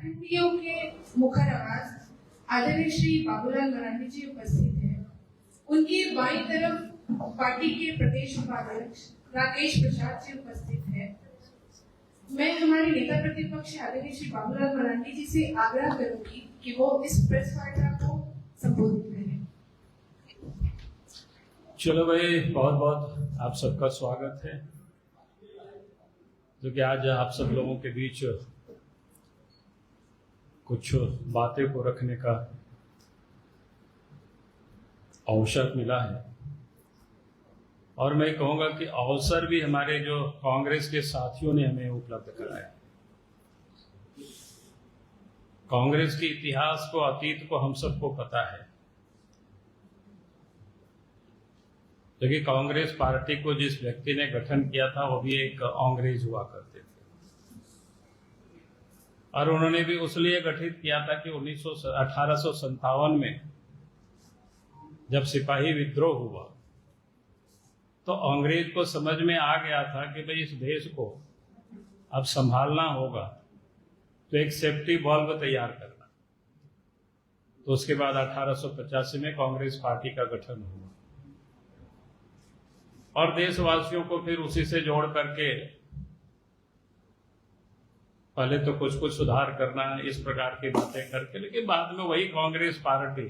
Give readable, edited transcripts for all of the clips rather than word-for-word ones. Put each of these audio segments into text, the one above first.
झारखंडियों के मुखर आवाज आदरणीय श्री बाबूलाल मरांडी जी उपस्थित हैं। उनकी बाईं तरफ पार्टी के प्रदेश उपाध्यक्ष राकेश प्रसाद जी उपस्थित हैं। मैं हमारे नेता प्रतिपक्ष आदरणीय श्री बाबूलाल मरांडी जी से आग्रह करूंगी कि वो इस प्रेस वार्ता को संबोधित करें। चलो भाई, बहुत बहुत आप सबका स्वागत है। जो कि आज आप सब लोगों के बीच कुछ बातें को रखने का अवसर मिला है, और मैं कहूँगा कि अवसर भी हमारे जो कांग्रेस के साथियों ने हमें उपलब्ध कराया। कांग्रेस के इतिहास को, अतीत को हम सबको पता है, लेकिन कांग्रेस पार्टी को जिस व्यक्ति ने गठन किया था वो भी एक अंग्रेज हुआ करते थे, और उन्होंने भी उसलिए गठित किया था कि 1857 में जब सिपाही विद्रोह हुआ तो अंग्रेज को समझ में आ गया था कि भाई इस देश को अब संभालना होगा, तो एक सेफ्टी वॉल्व तैयार करना। तो उसके बाद 1885 में कांग्रेस पार्टी का गठन हुआ, और देशवासियों को फिर उसी से जोड़ करके पहले तो कुछ सुधार करना, इस प्रकार की बातें करके, लेकिन बाद में वही कांग्रेस पार्टी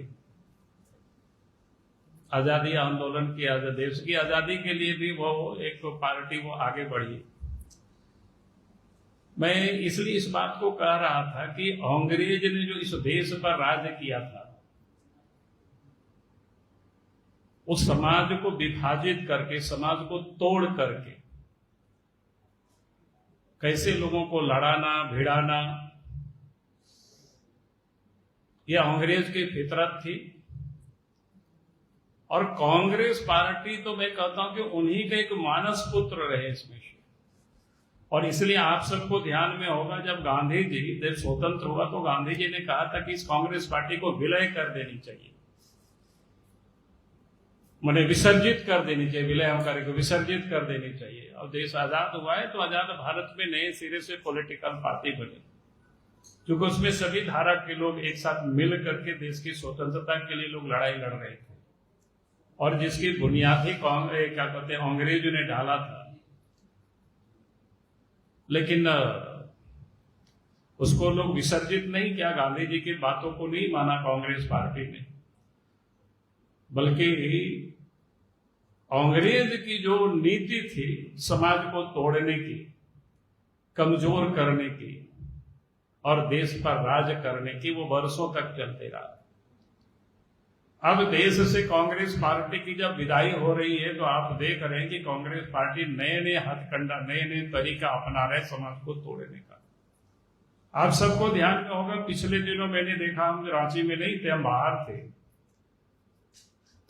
आजादी आंदोलन की, देश की आजादी के लिए भी वो एक पार्टी वो आगे बढ़ी। मैं इसलिए इस बात को कह रहा था कि अंग्रेज ने जो इस देश पर राज किया था, उस समाज को विभाजित करके, समाज को तोड़ करके कैसे लोगों को लड़ाना, भिड़ाना, यह अंग्रेज की फितरत थी। और कांग्रेस पार्टी तो मैं कहता हूं कि उन्हीं का एक मानस पुत्र रहे इसमें से। और इसलिए आप सबको ध्यान में होगा, जब गांधी जी जब स्वतंत्र हुआ तो गांधी जी ने कहा था कि इस कांग्रेस पार्टी को विलय कर देनी चाहिए, मैंने विसर्जित कर देनी चाहिए, विलय हम करेंगे, विसर्जित कर देनी चाहिए। और देश आजाद हुआ है तो आजाद भारत में नए सिरे से पॉलिटिकल पार्टी बनी, क्योंकि उसमें सभी धारा के लोग एक साथ मिल करके देश की स्वतंत्रता के लिए लोग लड़ाई लड़ रहे थे, और जिसकी बुनियादी क्या कहते हैं अंग्रेजों ने डाला था। लेकिन उसको लोग विसर्जित नहीं किया, गांधी जी की बातों को नहीं माना कांग्रेस पार्टी ने, बल्कि अंग्रेज की जो नीति थी समाज को तोड़ने की, कमजोर करने की और देश पर राज करने की, वो वर्षों तक चलते रहा। अब देश से कांग्रेस पार्टी की जब विदाई हो रही है तो आप देख रहे हैं कि कांग्रेस पार्टी नए नए हथकंडा, नए नए तरीका अपना रहे समाज को तोड़ने का। आप सबको ध्यान में होगा, पिछले दिनों मैंने देखा, हम रांची में नहीं थे, हम बाहर थे,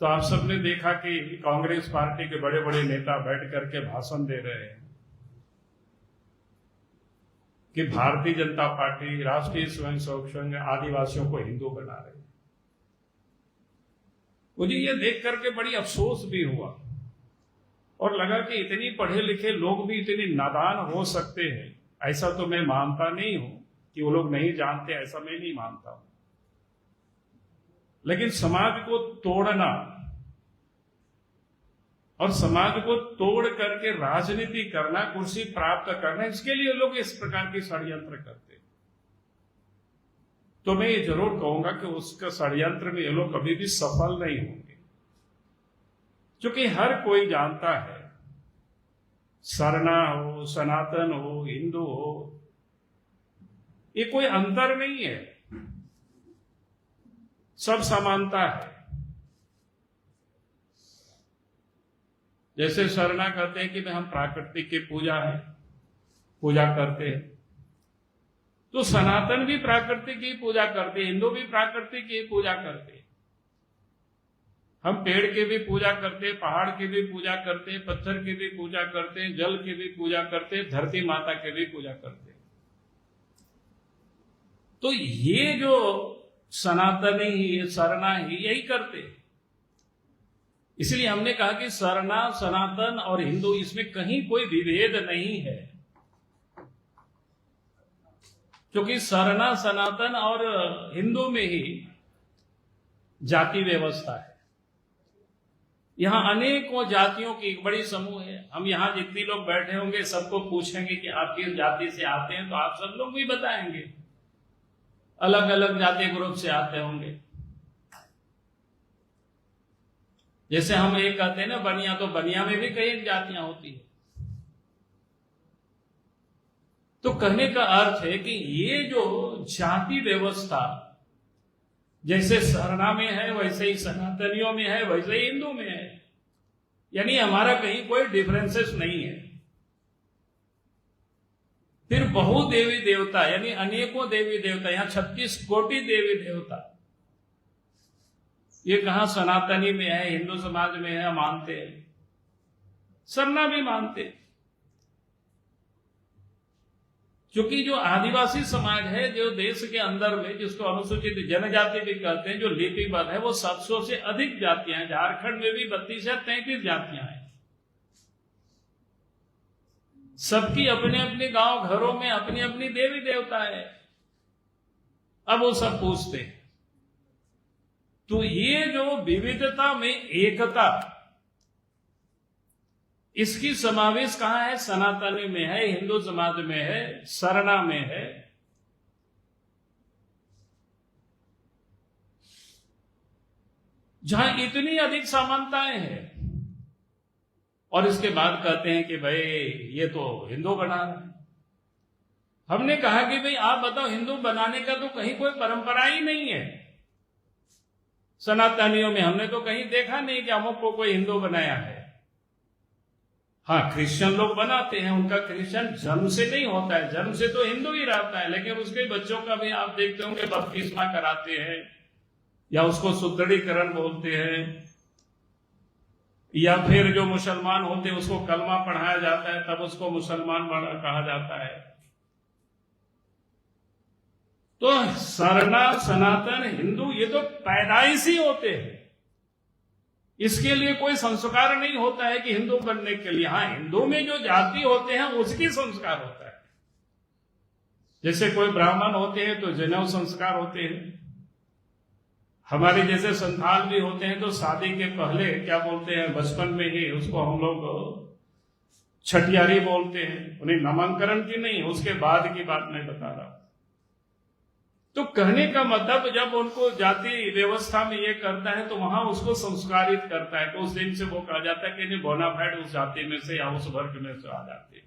तो आप सबने देखा कि कांग्रेस पार्टी के बड़े बड़े नेता बैठ करके भाषण दे रहे हैं कि भारतीय जनता पार्टी, राष्ट्रीय स्वयंसेवक संघ आदिवासियों को हिंदू बना रहे हैं। मुझे ये देख करके बड़ी अफसोस भी हुआ, और लगा कि इतनी पढ़े लिखे लोग भी इतने नादान हो सकते हैं। ऐसा तो मैं मानता नहीं हूं कि वो लोग नहीं जानते, ऐसा मैं नहीं मानता हूं, लेकिन समाज को तोड़ना और समाज को तोड़ करके राजनीति करना, कुर्सी प्राप्त करना, इसके लिए लोग इस प्रकार की षड्यंत्र करते। तो मैं ये जरूर कहूंगा कि उसका षड्यंत्र में ये लोग कभी भी सफल नहीं होंगे, क्योंकि हर कोई जानता है, सरना हो, सनातन हो, हिंदू हो, ये कोई अंतर नहीं है, सब समानता है। जैसे सरना कहते हैं कि हम प्राकृतिक की पूजा करते हैं, तो सनातन भी प्राकृतिक की पूजा करते हैं, हिंदू भी प्राकृतिक की पूजा करते हैं। हम पेड़ की भी पूजा करते हैं, पहाड़ की भी पूजा करते हैं, पत्थर की भी पूजा करते हैं, जल की भी पूजा करते हैं, धरती माता की भी पूजा करते हैं। तो ये जो सनातनी ही, सरना ही यही करते हैं। इसलिए हमने कहा कि सरना, सनातन और हिंदू, इसमें कहीं कोई विभेद नहीं है। क्योंकि सरना सनातन और हिंदू में ही जाति व्यवस्था है। यहां अनेकों जातियों की एक बड़ी समूह है। हम यहां जितने लोग बैठे होंगे सबको पूछेंगे कि आप किस जाति से आते हैं, तो आप सब लोग भी बताएंगे, अलग अलग जाति ग्रुप से आते होंगे। जैसे हम एक कहते हैं ना बनिया, तो बनिया में भी कई जातियां होती है। तो कहने का अर्थ है कि ये जो जाति व्यवस्था जैसे सरना में है, वैसे ही सनातनियों में है, वैसे ही हिंदू में है, यानी हमारा कहीं कोई डिफरेंसेस नहीं है। फिर बहु देवी देवता यानी अनेकों देवी देवता, यहां 36 कोटि देवी देवता, ये कहां सनातनी में है, हिंदू समाज में है, मानते हैं, सरना भी मानते हैं। क्योंकि जो आदिवासी समाज है, जो देश के अंदर में, जिसको अनुसूचित जनजाति भी कहते हैं, जो लिपिबद्ध है, वो 700 से अधिक जातियां हैं। झारखंड में भी 32 या 33 जातियां हैं। सबकी अपने अपने गांव घरों में अपनी अपनी देवी देवता है। अब वो सब पूछते हैं। तो ये जो विविधता में एकता, इसकी समावेश कहां है? सनातनी में है, हिंदू समाज में है, सरना में है। जहां इतनी अधिक समानताएं हैं, और इसके बाद कहते हैं कि भाई ये तो हिंदू बना रहे हैं। हमने कहा कि भाई आप बताओ, हिंदू बनाने का तो कहीं कोई परंपरा ही नहीं है। सनातनियों में हमने तो कहीं देखा नहीं कि अमुक को कोई हिंदू बनाया है। हाँ, क्रिश्चियन लोग बनाते हैं, उनका क्रिश्चियन जन्म से नहीं होता है, जन्म से तो हिंदू ही रहता है, लेकिन उसके बच्चों का भी आप देखते होंगे बपतिस्मा कराते हैं, या उसको सुदृढ़ीकरण बोलते हैं, या फिर जो मुसलमान होते हैं उसको कलमा पढ़ाया जाता है, तब उसको मुसलमान कहा जाता है। तो सरना सनातन हिंदू ये तो पैदाइशी होते हैं, इसके लिए कोई संस्कार नहीं होता है कि हिंदू बनने के लिए। हाँ, हिंदू में जो जाति होते हैं उसकी संस्कार होता है। जैसे कोई ब्राह्मण होते हैं तो जनेऊ संस्कार होते हैं। हमारे जैसे संथाल भी होते हैं तो शादी के पहले क्या बोलते हैं, बचपन में ही उसको हम लोग छठियारी बोलते हैं। उन्हें नामांकन की नहीं, उसके बाद की बात मैं बता रहा हूं। तो कहने का मतलब, जब उनको जाति व्यवस्था में ये करता है तो वहां उसको संस्कारित करता है। तो उस दिन से वो कहा जाता है कि नहीं, बोनाफाइड उस जाति में से या उस वर्ग में से आ जाते हैं।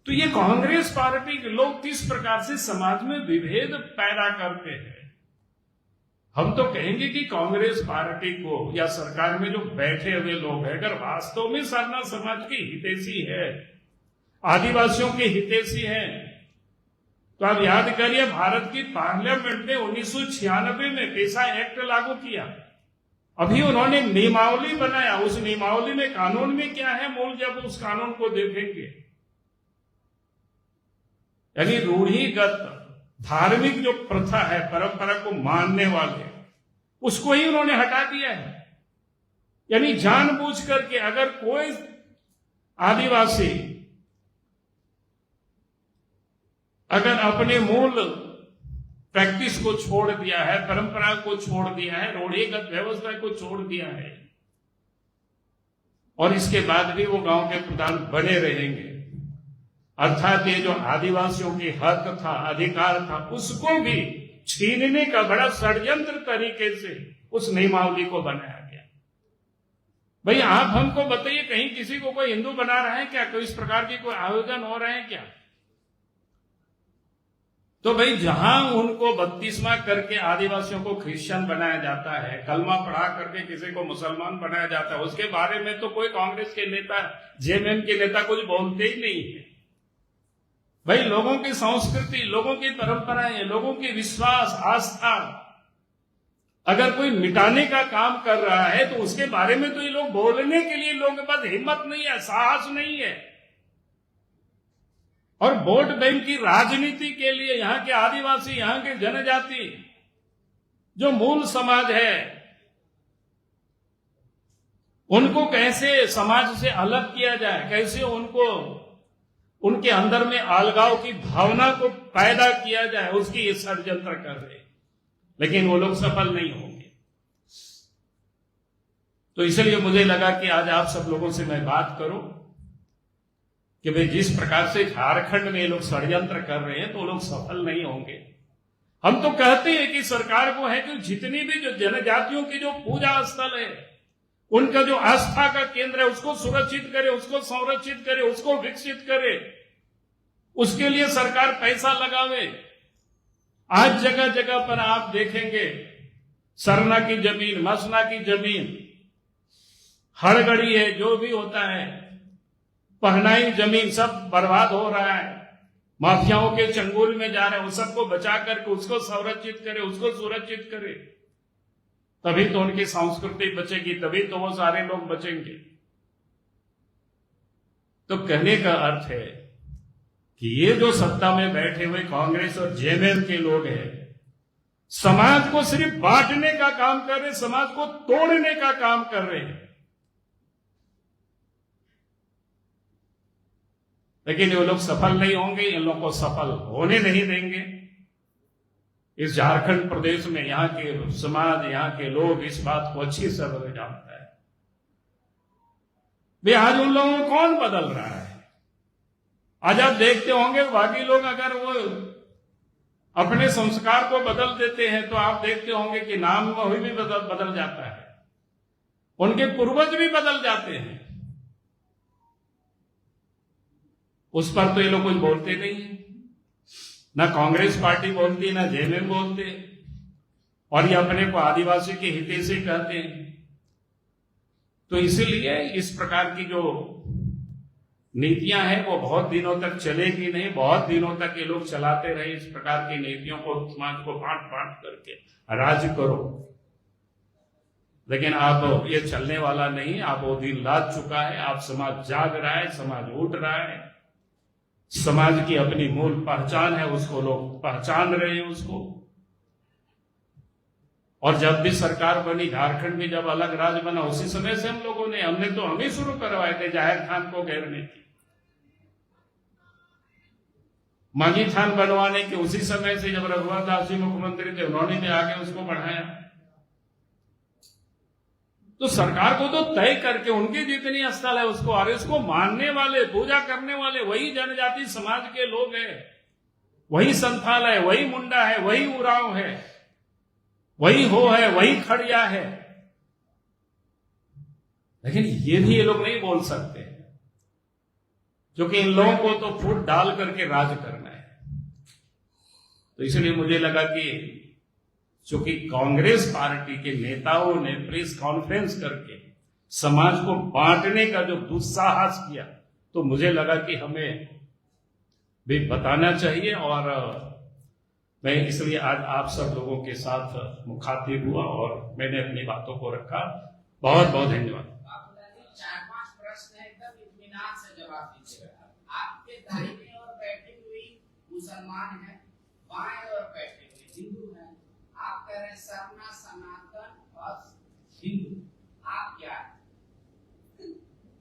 तो ये कांग्रेस पार्टी के लोग किस प्रकार से समाज में विभेद पैदा करते हैं। हम तो कहेंगे कि कांग्रेस पार्टी को या सरकार में जो बैठे हुए लोग हैं, अगर वास्तव में सरना समाज की हितैषी है, आदिवासियों के हितैषी है, तो आप याद करिए भारत की पार्लियामेंट ने 1996 में पेशा एक्ट लागू किया। अभी उन्होंने नियमावली बनाया। उस नियमावली में, कानून में क्या है मूल, जब उस कानून को देखेंगे, यानी रूढ़िगत धार्मिक जो प्रथा है, परंपरा को मानने वाले, उसको ही उन्होंने हटा दिया है। यानी जानबूझ करके अगर कोई आदिवासी अगर अपने मूल प्रैक्टिस को छोड़ दिया है, परंपरा को छोड़ दिया है, रूढ़िगत व्यवस्था को छोड़ दिया है, और इसके बाद भी वो गांव के प्रधान बने रहेंगे, अर्थात ये जो आदिवासियों की हक था, अधिकार था, उसको भी छीनने का बड़ा षड्यंत्र तरीके से उस नियमावली को बनाया गया। भाई आप हमको बताइए, कहीं किसी को कोई हिंदू बना रहा है क्या? कोई इस प्रकार की कोई आयोजन हो रहे हैं क्या? तो भाई जहां उनको बपतिस्मा करके आदिवासियों को क्रिश्चियन बनाया जाता है, कलमा पढ़ा करके किसी को मुसलमान बनाया जाता है, उसके बारे में तो कोई कांग्रेस के नेता, जेएमएम के नेता कुछ बोलते ही नहीं है। भाई लोगों की संस्कृति, लोगों की परंपराएं, लोगों की विश्वास, आस्था अगर कोई मिटाने का काम कर रहा है तो उसके बारे में तो ये लोग बोलने के लिए लोगों के पास हिम्मत नहीं है, साहस नहीं है। और वोट बैंक की राजनीति के लिए यहाँ के आदिवासी, यहाँ के जनजाति, जो मूल समाज है, उनको कैसे समाज से अलग किया जाए, कैसे उनको उनके अंदर में अलगाव की भावना को पैदा किया जाए, उसकी ये षड्यंत्र कर रहे, लेकिन वो लोग सफल नहीं होंगे। तो इसलिए मुझे लगा कि आज आप सब लोगों से मैं बात करूं कि भाई जिस प्रकार से झारखंड में ये लोग षड्यंत्र कर रहे हैं तो वो लोग सफल नहीं होंगे। हम तो कहते हैं कि सरकार को है कि जितनी भी जो जनजातियों की जो पूजा स्थल है, उनका जो आस्था का केंद्र है, उसको सुरक्षित करे, उसको संरक्षित करे, उसको विकसित करे, उसके लिए सरकार पैसा लगावे। आज जगह जगह पर आप देखेंगे सरना की जमीन, मसना की जमीन, हड़गड़ी है, जो भी होता है, पहनाई जमीन, सब बर्बाद हो रहा है, माफियाओं के चंगुल में जा रहे हैं। उस सबको बचा करके उसको संरक्षित करे, उसको सुरक्षित करे, तभी तो उनकी संस्कृति बचेगी, तभी तो वो सारे लोग बचेंगे। तो कहने का अर्थ है कि ये जो सत्ता में बैठे हुए कांग्रेस और जेएमएम के लोग हैं, समाज को सिर्फ बांटने का काम कर रहे, समाज को तोड़ने का काम कर रहे हैं। लेकिन ये लोग सफल नहीं होंगे, इन लोगों को सफल होने नहीं देंगे। इस झारखंड प्रदेश में यहाँ के समाज, यहाँ के लोग इस बात को अच्छी तरह जानता है। वे आज उन लोगों को कौन बदल रहा है? आज आप देखते होंगे बाकी लोग अगर वो अपने संस्कार को बदल देते हैं तो आप देखते होंगे कि नाम वही भी बदल जाता है, उनके पूर्वज भी बदल जाते हैं। उस पर तो ये लोग कुछ बोलते नहीं है, ना कांग्रेस पार्टी बोलती, ना जेएमएम बोलते, और ये अपने को आदिवासी के हितैषी कहते हैं। तो इसीलिए इस प्रकार की जो नीतियां हैं वो बहुत दिनों तक चलेगी नहीं, बहुत दिनों तक ये लोग चलाते रहे इस प्रकार की नीतियों को, समाज को बांट बांट करके राज करो। लेकिन अब ये चलने वाला नहीं, अब वो दिन लाद चुका है, अब समाज जाग रहा है, समाज उठ रहा है, समाज की अपनी मूल पहचान है, उसको लोग पहचान रहे हैं उसको। और जब भी सरकार बनी, झारखंड में जब अलग राज्य बना, उसी समय से हमने तो हम ही शुरू करवाए थे जाहिर खान को घेरने की, मांझी थान बनवाने के। उसी समय से जब रघुवर दास जी मुख्यमंत्री थे, उन्होंने भी आगे उसको बढ़ाया। तो सरकार को तो तय करके उनकी जितनी स्थल है उसको, और इसको मानने वाले, पूजा करने वाले वही जनजाति समाज के लोग हैं, वही संथाल है, वही मुंडा है, वही उरांव है, वही हो है, वही खड़िया है। लेकिन ये भी ये लोग नहीं बोल सकते, क्योंकि इन लोगों को तो फूट डाल करके राज करना है। तो इसलिए मुझे लगा कि चूंकि कांग्रेस पार्टी के नेताओं ने प्रेस कॉन्फ्रेंस करके समाज को बांटने का जो दुस्साहस किया, तो मुझे लगा कि हमें भी बताना चाहिए। और मैं इसलिए आज आप सब लोगों के साथ मुखातिब हुआ और मैंने अपनी बातों को रखा। बहुत बहुत धन्यवाद। 4-5 प्रश्न है, एकदम इत्मीनान से जवाब दीजिएगा। आपके दाहिने ओर बैठी हुई मुसलमान है, बाएं ओर बैठे हुए हिंदू है। आप कह रहे हैं सरना, सनातन और हिंदू, आप क्या है?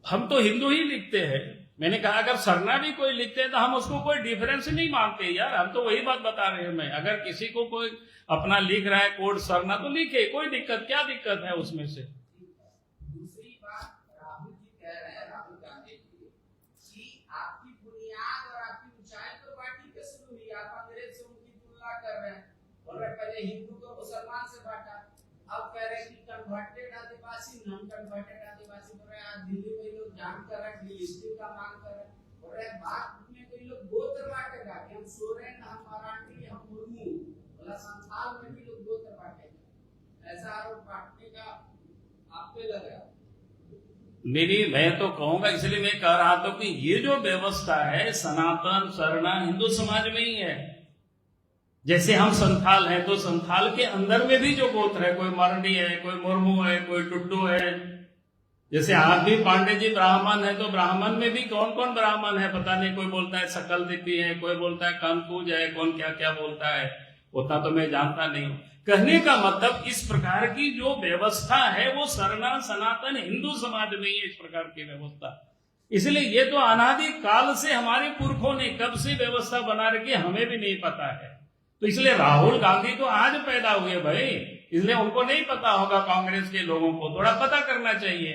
हम तो हिंदू ही लिखते हैं। मैंने कहा अगर सरना भी कोई लिखते हैं तो हम उसको कोई डिफरेंस नहीं मानते यार, हम तो वही बात बता रहे हैं। मैं अगर किसी को कोई अपना लिख रहा है कोड सरना, तो लिखे, कोई दिक्कत, क्या दिक्कत है उसमें से? दूसरी बात, राहुल जी कह रहे हैं, राहुल गांधी जी, कि आपकी बुनियाद और आपकी ऊंचाई तो पार्टी के शुरू हुई, आप अंग्रेज से उनकी तुलना कर रहे हैं। बोल रहे पहले हिंदू को मुसलमान से बांटा, अब कह रहे हैं कि कन्वर्टेड आदिवासी, नॉन कन्वर्टेड आदिवासी। बोल रहे हैं आज दिल्ली में लोग जान कर रहे हैं, लिस्टिंग का मांग कर रहे हैं। बोल रहे हैं बात में कोई लोग गोत्र बांटेगा कि हम सोरेन, हम मराठी, हम मुर्मू, बोला संथाल में भी लोग गोत्र बांटेंगे। ऐसा आरोप बांटने का आप पे लग रहा है? नहीं, मैं तो कहूंगा, इसलिए मैं कह रहा था कि ये जो व्यवस्था है सनातन सरना हिंदू समाज में ही है। जैसे हम संथाल हैं तो संथाल के अंदर में भी जो गोत्र है, कोई मरडी है, कोई मुर्मू है, कोई टुड्डू है। जैसे आप भी पांडे जी ब्राह्मण है, तो ब्राह्मण में भी कौन कौन ब्राह्मण है पता नहीं। कोई बोलता है सकल दीपी है, कोई बोलता है कनपूज है, कौन क्या क्या बोलता है, उतना तो मैं जानता नहीं हूं। कहने का मतलब इस प्रकार की जो व्यवस्था है वो सरना सनातन हिंदू समाज में ही है। इस प्रकार की व्यवस्था इसलिए ये तो अनादि काल से हमारे पुरखों ने कब से व्यवस्था बना रखी हमें भी नहीं पता है। तो इसलिए राहुल गांधी तो आज पैदा हुए भाई, इसलिए उनको नहीं पता होगा। कांग्रेस के लोगों को थोड़ा पता करना चाहिए।